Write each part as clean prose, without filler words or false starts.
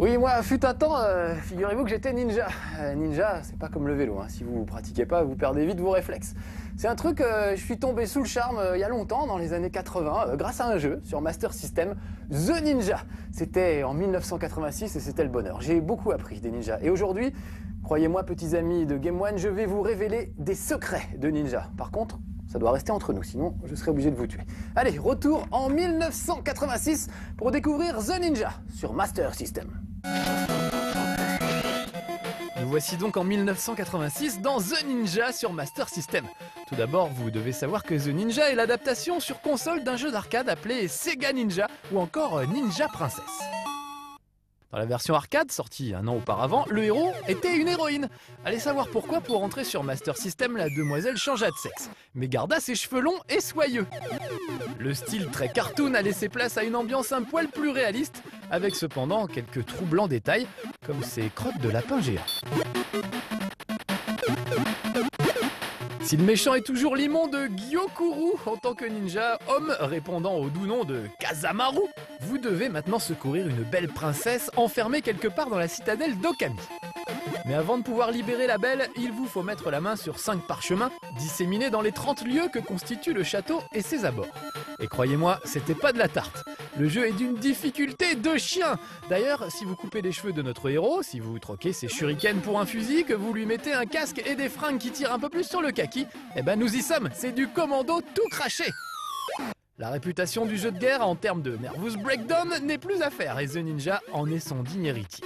Oui, moi, fut un temps, figurez-vous que j'étais ninja. Ninja, c'est pas comme le vélo, hein. Si vous pratiquez pas, vous perdez vite vos réflexes. C'est un truc, je suis tombé sous le charme il y a longtemps, dans les années 80, grâce à un jeu sur Master System, The Ninja. C'était en 1986 et c'était le bonheur. J'ai beaucoup appris des ninjas. Et aujourd'hui, croyez-moi, petits amis de Game One, je vais vous révéler des secrets de ninja. Par contre, ça doit rester entre nous, sinon je serai obligé de vous tuer. Allez, retour en 1986 pour découvrir The Ninja sur Master System. Nous voici donc en 1986 dans The Ninja sur Master System. Tout d'abord, vous devez savoir que The Ninja est l'adaptation sur console d'un jeu d'arcade appelé Sega Ninja ou encore Ninja Princess. Dans la version arcade, sortie un an auparavant, le héros était une héroïne. Allez savoir pourquoi, pour entrer sur Master System, la demoiselle changea de sexe, mais garda ses cheveux longs et soyeux. Le style très cartoon a laissé place à une ambiance un poil plus réaliste, avec cependant quelques troublants détails, comme ces crottes de lapin géant. Si le méchant est toujours l'immonde Gyokuru en tant que ninja, homme répondant au doux nom de Kazamaru, vous devez maintenant secourir une belle princesse enfermée quelque part dans la citadelle d'Okami. Mais avant de pouvoir libérer la belle, il vous faut mettre la main sur 5 parchemins disséminés dans les 30 lieux que constituent le château et ses abords. Et croyez-moi, c'était pas de la tarte. Le jeu est d'une difficulté de chien. D'ailleurs, si vous coupez les cheveux de notre héros, si vous troquez ses shurikens pour un fusil, que vous lui mettez un casque et des fringues qui tirent un peu plus sur le kaki, eh ben nous y sommes, c'est du commando tout craché. La réputation du jeu de guerre en termes de nervous breakdown n'est plus à faire et The Ninja en est son digne héritier.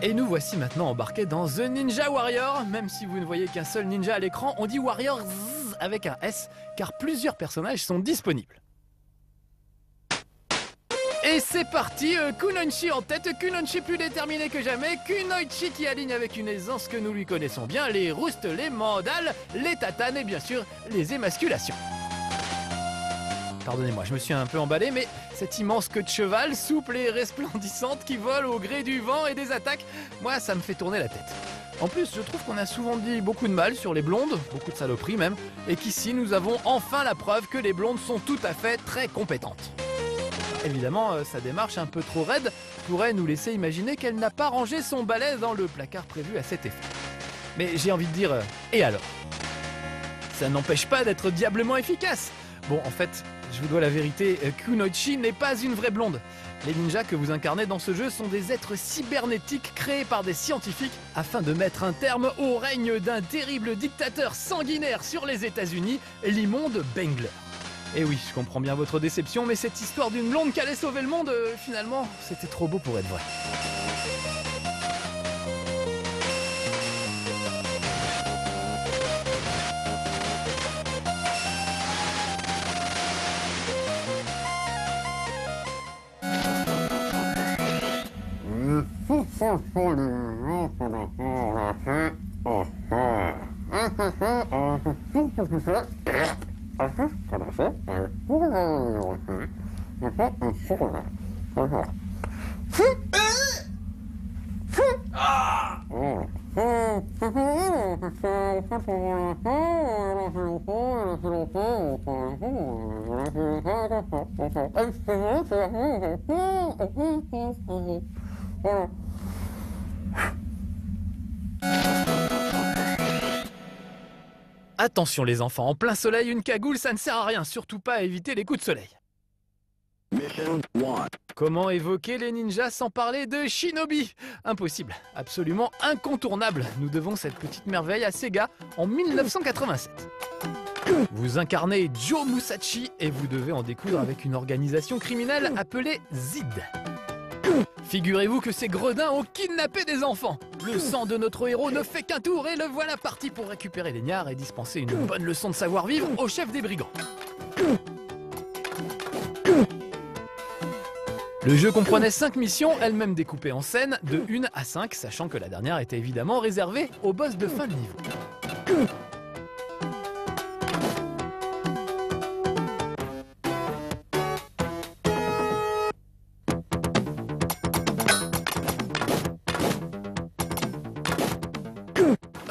Et nous voici maintenant embarqués dans The Ninja Warrior. Même si vous ne voyez qu'un seul ninja à l'écran, on dit Warrior avec un S, car plusieurs personnages sont disponibles. Et c'est parti, Kunoichi en tête, Kunoichi plus déterminé que jamais, Kunoichi qui aligne avec une aisance que nous lui connaissons bien, les roustes, les mandales, les tatanes et bien sûr les émasculations. Pardonnez-moi, je me suis un peu emballé, mais cette immense queue de cheval, souple et resplendissante qui vole au gré du vent et des attaques, moi ça me fait tourner la tête. En plus, je trouve qu'on a souvent dit beaucoup de mal sur les blondes, beaucoup de saloperies même, et qu'ici nous avons enfin la preuve que les blondes sont tout à fait très compétentes. Évidemment, sa démarche un peu trop raide pourrait nous laisser imaginer qu'elle n'a pas rangé son balai dans le placard prévu à cet effet. Mais j'ai envie de dire, et alors? Ça n'empêche pas d'être diablement efficace. Bon, en fait, je vous dois la vérité, Kunoichi n'est pas une vraie blonde. Les ninjas que vous incarnez dans ce jeu sont des êtres cybernétiques créés par des scientifiques afin de mettre un terme au règne d'un terrible dictateur sanguinaire sur les États-Unis, l'immonde Bengler. Et oui, je comprends bien votre déception, mais cette histoire d'une blonde qui allait sauver le monde, finalement, c'était trop beau pour être vrai. Attention les enfants, en plein soleil, une cagoule, ça ne sert à rien, surtout pas à éviter les coups de soleil. Comment évoquer les ninjas sans parler de Shinobi? Impossible, absolument incontournable. Nous devons cette petite merveille à Sega en 1987. Vous incarnez Joe Musashi et vous devez en découdre avec une organisation criminelle appelée ZID. Figurez-vous que ces gredins ont kidnappé des enfants. Le sang de notre héros ne fait qu'un tour et le voilà parti pour récupérer les gnards et dispenser une bonne leçon de savoir-vivre au chef des brigands. Le jeu comprenait 5 missions, elles-mêmes découpées en scènes de 1 à 5, sachant que la dernière était évidemment réservée aux boss de fin de niveau.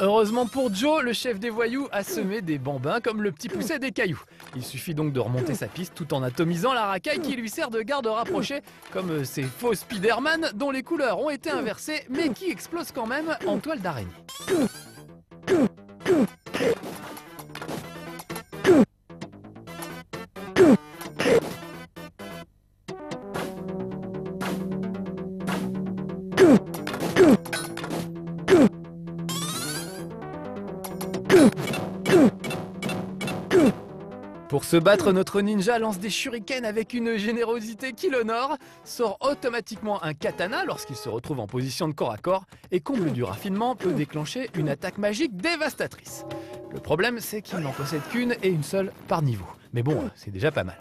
Heureusement pour Joe, le chef des voyous a semé des bambins comme le petit poussait des cailloux. Il suffit donc de remonter sa piste tout en atomisant la racaille qui lui sert de garde rapproché, comme ces faux Spider-Man dont les couleurs ont été inversées mais qui explosent quand même en toile d'araignée. Pour se battre, notre ninja lance des shurikens avec une générosité qui l'honore, sort automatiquement un katana lorsqu'il se retrouve en position de corps à corps et, comble du raffinement, peut déclencher une attaque magique dévastatrice. Le problème, c'est qu'il n'en possède qu'une et une seule par niveau. Mais bon, c'est déjà pas mal.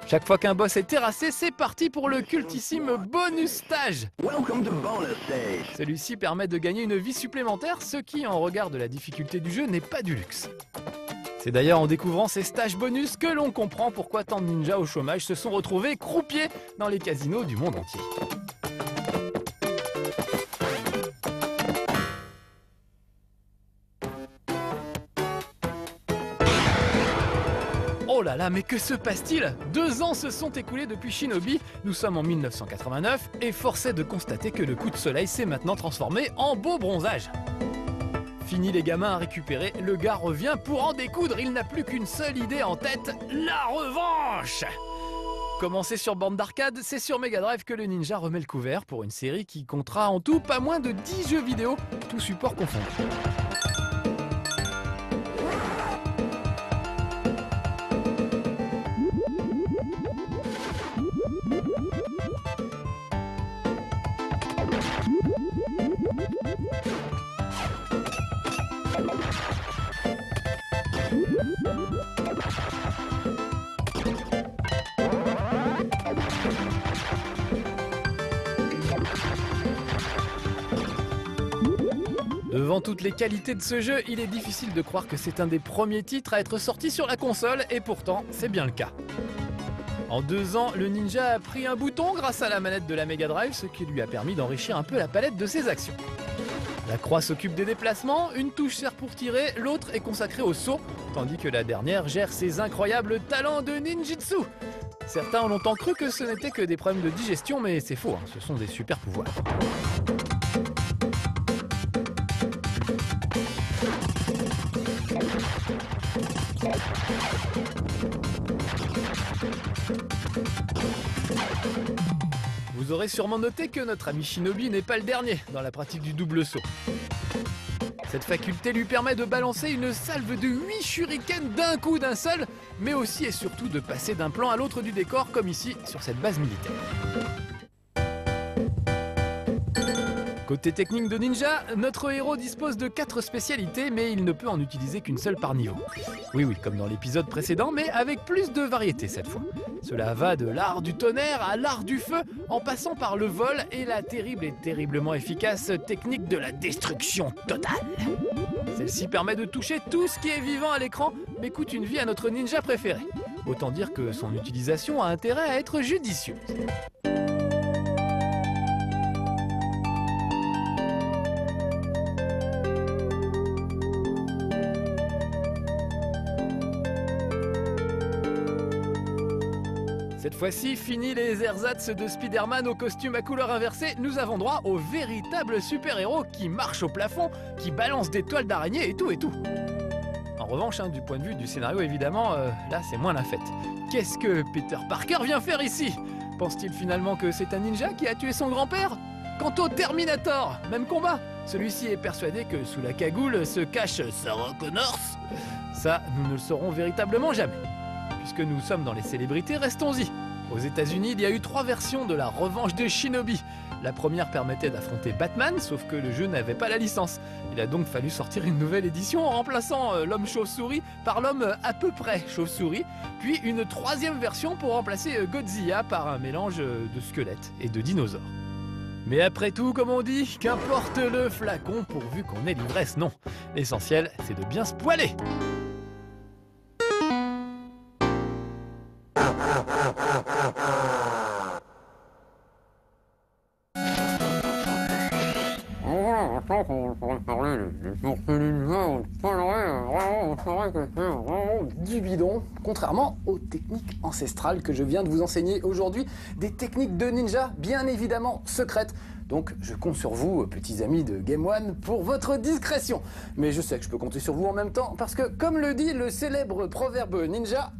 Chaque fois qu'un boss est terrassé, c'est parti pour le cultissime bonus stage. Celui-ci permet de gagner une vie supplémentaire, ce qui, en regard de la difficulté du jeu, n'est pas du luxe. C'est d'ailleurs en découvrant ces stages bonus que l'on comprend pourquoi tant de ninjas au chômage se sont retrouvés croupiers dans les casinos du monde entier. Oh là là, mais que se passe-t-il? 2 ans se sont écoulés depuis Shinobi, nous sommes en 1989, et force est de constater que le coup de soleil s'est maintenant transformé en beau bronzage. Fini les gamins à récupérer, le gars revient pour en découdre, il n'a plus qu'une seule idée en tête, la revanche! Commencé sur bande d'arcade, c'est sur Mega Drive que le ninja remet le couvert pour une série qui comptera en tout pas moins de 10 jeux vidéo, tous supports confondus. Devant toutes les qualités de ce jeu, il est difficile de croire que c'est un des premiers titres à être sorti sur la console, et pourtant, c'est bien le cas. En 2 ans, le ninja a pris un bouton grâce à la manette de la Mega Drive, ce qui lui a permis d'enrichir un peu la palette de ses actions. La croix s'occupe des déplacements, une touche sert pour tirer, l'autre est consacrée au saut, tandis que la dernière gère ses incroyables talents de ninjitsu. Certains ont longtemps cru que ce n'était que des problèmes de digestion, mais c'est faux, ce sont des super pouvoirs. Vous aurez sûrement noté que notre ami Shinobi n'est pas le dernier dans la pratique du double saut. Cette faculté lui permet de balancer une salve de 8 shurikens d'un coup d'un seul, mais aussi et surtout de passer d'un plan à l'autre du décor, comme ici sur cette base militaire. Côté technique de ninja, notre héros dispose de 4 spécialités, mais il ne peut en utiliser qu'une seule par niveau. Oui, comme dans l'épisode précédent, mais avec plus de variété cette fois. Cela va de l'art du tonnerre à l'art du feu, en passant par le vol et la terrible et terriblement efficace technique de la destruction totale. Celle-ci permet de toucher tout ce qui est vivant à l'écran, mais coûte une vie à notre ninja préféré. Autant dire que son utilisation a intérêt à être judicieuse. Cette fois-ci, fini les ersatz de Spider-Man au costume à couleur inversée, nous avons droit au véritable super-héros qui marche au plafond, qui balance des toiles d'araignée et tout. En revanche, du point de vue du scénario, évidemment, là c'est moins la fête. Qu'est-ce que Peter Parker vient faire ici? Pense-t-il finalement que c'est un ninja qui a tué son grand-père? Quant au Terminator, même combat. Celui-ci est persuadé que sous la cagoule se cache Sarah Connors. Ça, nous ne le saurons véritablement jamais. Puisque nous sommes dans les célébrités, restons-y. Aux États-Unis, il y a eu 3 versions de la revanche de Shinobi. La première permettait d'affronter Batman, sauf que le jeu n'avait pas la licence. Il a donc fallu sortir une nouvelle édition en remplaçant l'homme chauve-souris par l'homme à peu près chauve-souris, puis une 3e version pour remplacer Godzilla par un mélange de squelettes et de dinosaures. Mais après tout, comme on dit, qu'importe le flacon pourvu qu'on ait l'ivresse, non. L'essentiel, c'est de bien se poiler. Du bidon, contrairement aux techniques ancestrales que je viens de vous enseigner aujourd'hui, des techniques de ninja bien évidemment secrètes. Donc je compte sur vous, petits amis de Game One, pour votre discrétion. Mais je sais que je peux compter sur vous en même temps, parce que comme le dit le célèbre proverbe ninja...